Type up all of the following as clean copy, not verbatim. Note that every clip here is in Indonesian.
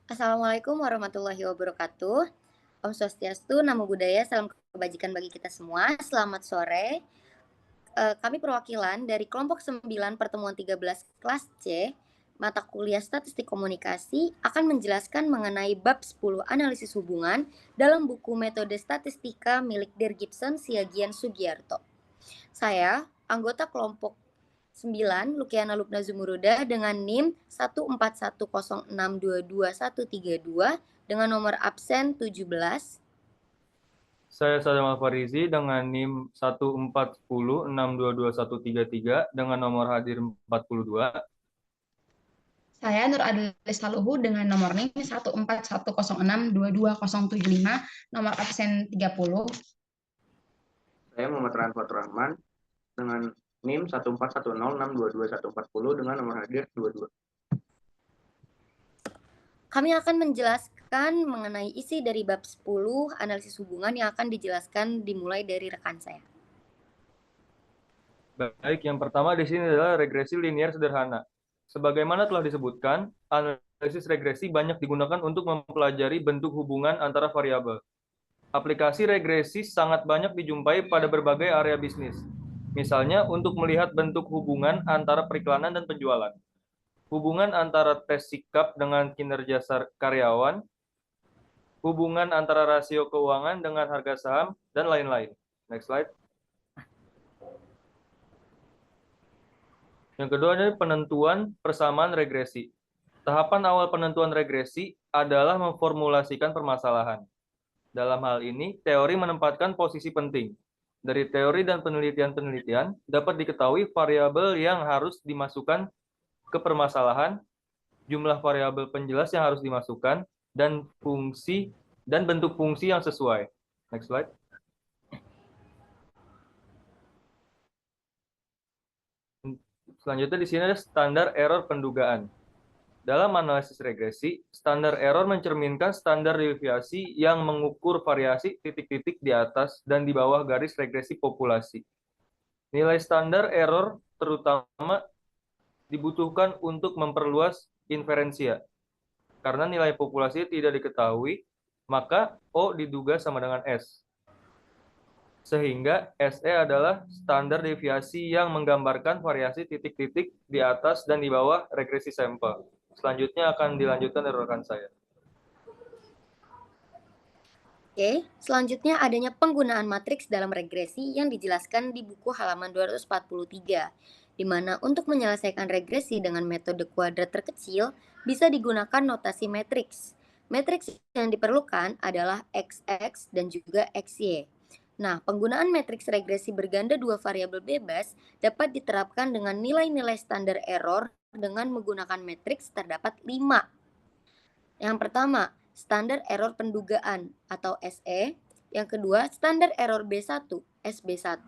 Assalamualaikum warahmatullahi wabarakatuh. Om Swastiastu, Namo Buddhaya, salam kebajikan bagi kita semua. Selamat sore. Kami perwakilan dari kelompok 9 pertemuan 13 kelas C, mata kuliah Statistik Komunikasi akan menjelaskan mengenai bab 10 analisis hubungan dalam buku Metode Statistika milik Dir Gibson Siagian Sugiarto. Saya, anggota kelompok 9, Lukiana Lubna Zumuruda dengan NIM 14106223132 dengan nomor absen 17. Saya Sadam Al-Farizi dengan NIM 14106222133 dengan nomor hadir 42. Saya Nur Adelis Saluhu dengan nomor NIM 14106220075, nomor absen 30. Saya Muhammad Raan Fatur Rahman dengan NIM 14106221440 dengan nomor hadir 22. Kami akan menjelaskan mengenai isi dari bab 10 analisis hubungan yang akan dijelaskan dimulai dari rekan saya. Baik, yang pertama di sini adalah regresi linear sederhana. Sebagaimana telah disebutkan, analisis regresi banyak digunakan untuk mempelajari bentuk hubungan antara variabel. Aplikasi regresi sangat banyak dijumpai pada berbagai area bisnis. Misalnya untuk melihat bentuk hubungan antara periklanan dan penjualan, hubungan antara tes sikap dengan kinerja karyawan, hubungan antara rasio keuangan dengan harga saham, dan lain-lain. Next slide. Yang kedua adalah penentuan persamaan regresi. Tahapan awal penentuan regresi adalah memformulasikan permasalahan. Dalam hal ini, teori menempatkan posisi penting. Dari teori dan penelitian-penelitian, dapat diketahui variabel yang harus dimasukkan ke permasalahan, jumlah variabel penjelas yang harus dimasukkan, dan fungsi dan bentuk fungsi yang sesuai. Next slide. Selanjutnya di sini ada standar error pendugaan. Dalam analisis regresi, standar error mencerminkan standar deviasi yang mengukur variasi titik-titik di atas dan di bawah garis regresi populasi. Nilai standar error terutama dibutuhkan untuk memperluas inferensia. Karena nilai populasi tidak diketahui, maka O diduga sama dengan S. Sehingga SE adalah standar deviasi yang menggambarkan variasi titik-titik di atas dan di bawah regresi sampel. Selanjutnya akan dilanjutkan dari rekan saya. Oke, selanjutnya adanya penggunaan matriks dalam regresi yang dijelaskan di buku halaman 243, di mana untuk menyelesaikan regresi dengan metode kuadrat terkecil bisa digunakan notasi matriks. Matriks yang diperlukan adalah XX dan juga XY. Nah, penggunaan matriks regresi berganda dua variabel bebas dapat diterapkan dengan nilai-nilai standar error dengan menggunakan matriks terdapat 5. Yang pertama, standar error pendugaan atau SE. Yang kedua, standar error B1, SB1.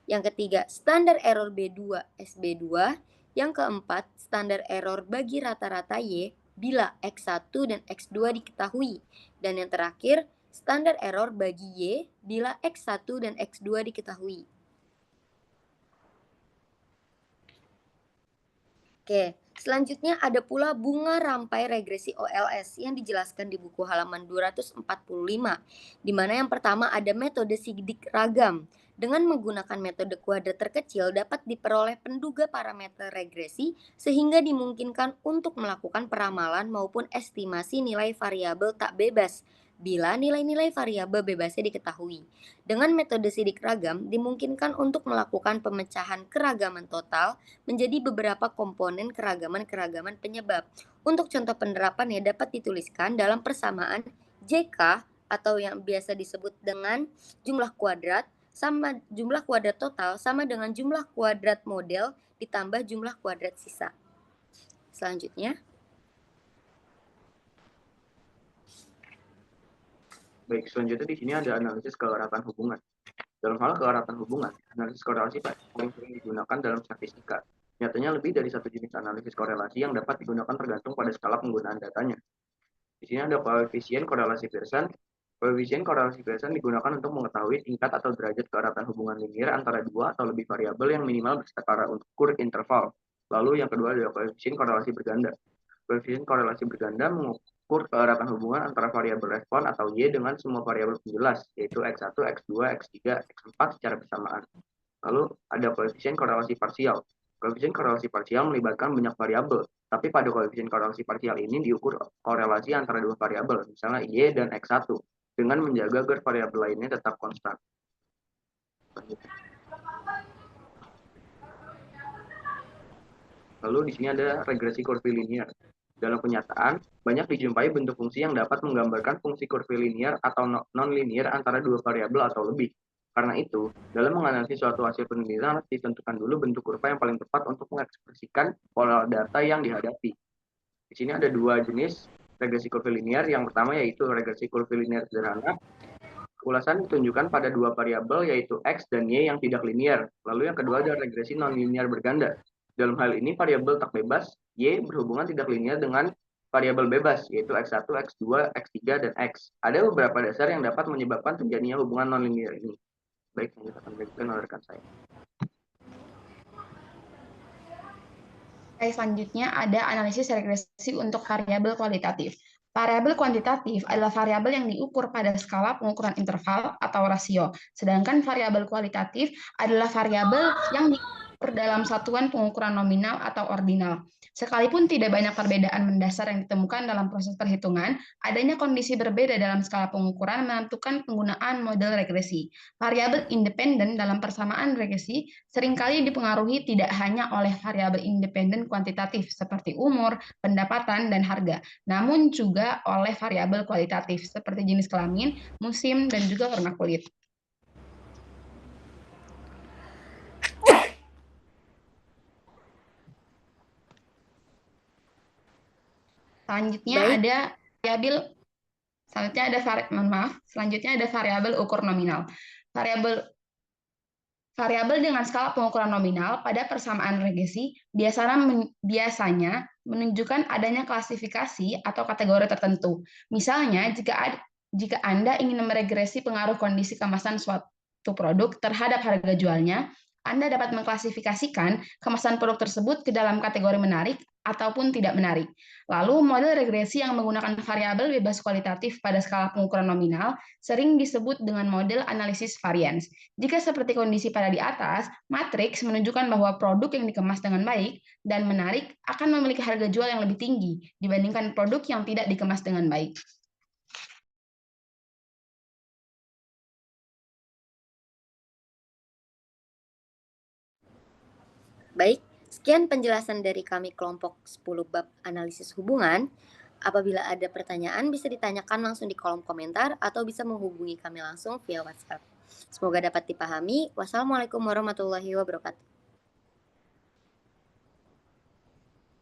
Yang ketiga, standar error B2, SB2. Yang keempat, standar error bagi rata-rata Y bila X1 dan X2 diketahui. Dan yang terakhir, standar error bagi Y bila X1 dan X2 diketahui. Oke, selanjutnya ada pula bunga rampai regresi OLS yang dijelaskan di buku halaman 245, di mana yang pertama ada metode sidik ragam. Dengan menggunakan metode kuadrat terkecil dapat diperoleh penduga parameter regresi sehingga dimungkinkan untuk melakukan peramalan maupun estimasi nilai variabel tak bebas bila nilai-nilai variabel bebasnya diketahui. Dengan metode sidik ragam dimungkinkan untuk melakukan pemecahan keragaman total menjadi beberapa komponen keragaman-keragaman penyebab. Untuk contoh penerapannya dapat dituliskan dalam persamaan JK atau yang biasa disebut dengan jumlah kuadrat sama jumlah kuadrat total sama dengan jumlah kuadrat model ditambah jumlah kuadrat sisa. Selanjutnya. Baik, selanjutnya di sini ada analisis keeratan hubungan. Dalam hal keeratan hubungan, analisis korelasi paling sering digunakan dalam statistika. Nyatanya lebih dari satu jenis analisis korelasi yang dapat digunakan tergantung pada skala penggunaan datanya. Di sini ada koefisien korelasi Pearson. Koefisien korelasi Pearson digunakan untuk mengetahui tingkat atau derajat keeratan hubungan linear antara dua atau lebih variabel yang minimal bersetara untuk ukur interval. Lalu yang kedua adalah koefisien korelasi berganda. Koefisien korelasi berganda mengukur keeratan hubungan antara variabel respon atau Y dengan semua variabel penjelas, yaitu X1, X2, X3, X4 secara bersamaan. Lalu ada koefisien korelasi parsial. Koefisien korelasi parsial melibatkan banyak variabel, tapi pada koefisien korelasi parsial ini diukur korelasi antara dua variabel, misalnya Y dan X1, dengan menjaga agar variabel lainnya tetap konstan. Lalu di sini ada regresi kurvilinier. Dalam kenyataan, banyak dijumpai bentuk fungsi yang dapat menggambarkan fungsi kurvilinier atau non-linear antara dua variabel atau lebih. Karena itu, dalam menganalisis suatu hasil penelitian harus ditentukan dulu bentuk kurva yang paling tepat untuk mengekspresikan pola data yang dihadapi. Di sini ada dua jenis regresi kurvilinier. Yang pertama yaitu regresi kurvilinier sederhana. Ulasan ditunjukkan pada dua variabel yaitu X dan Y yang tidak linear. Lalu yang kedua ada regresi non-linear berganda. Dalam hal ini variabel tak bebas, Y berhubungan tidak linear dengan variabel bebas, yaitu X1, X2, X3, dan X. Ada beberapa dasar yang dapat menyebabkan terjadinya hubungan non-linear ini. Baik, yang akan dilakukan oleh rekan saya. Selanjutnya ada analisis regresi untuk variabel kualitatif. Variabel kuantitatif adalah variabel yang diukur pada skala pengukuran interval atau rasio, sedangkan variabel kualitatif adalah variabel yang diukur dalam satuan pengukuran nominal atau ordinal. Sekalipun tidak banyak perbedaan mendasar yang ditemukan dalam proses perhitungan, adanya kondisi berbeda dalam skala pengukuran menentukan penggunaan model regresi. Variabel independen dalam persamaan regresi seringkali dipengaruhi tidak hanya oleh variabel independen kuantitatif seperti umur, pendapatan, dan harga, namun juga oleh variabel kualitatif seperti jenis kelamin, musim, dan juga warna kulit. Selanjutnya ada variabel ukur nominal. Variabel dengan skala pengukuran nominal pada persamaan regresi biasanya menunjukkan adanya klasifikasi atau kategori tertentu. Misalnya, jika Anda ingin meregresi pengaruh kondisi kemasan suatu produk terhadap harga jualnya, Anda dapat mengklasifikasikan kemasan produk tersebut ke dalam kategori menarik ataupun tidak menarik. Lalu, model regresi yang menggunakan variabel bebas kualitatif pada skala pengukuran nominal sering disebut dengan model analisis varians. Jika seperti kondisi pada di atas, matriks menunjukkan bahwa produk yang dikemas dengan baik dan menarik akan memiliki harga jual yang lebih tinggi dibandingkan produk yang tidak dikemas dengan baik. Baik, sekian penjelasan dari kami kelompok 10 bab analisis hubungan. Apabila ada pertanyaan bisa ditanyakan langsung di kolom komentar atau bisa menghubungi kami langsung via WhatsApp. Semoga dapat dipahami. Wassalamualaikum warahmatullahi wabarakatuh.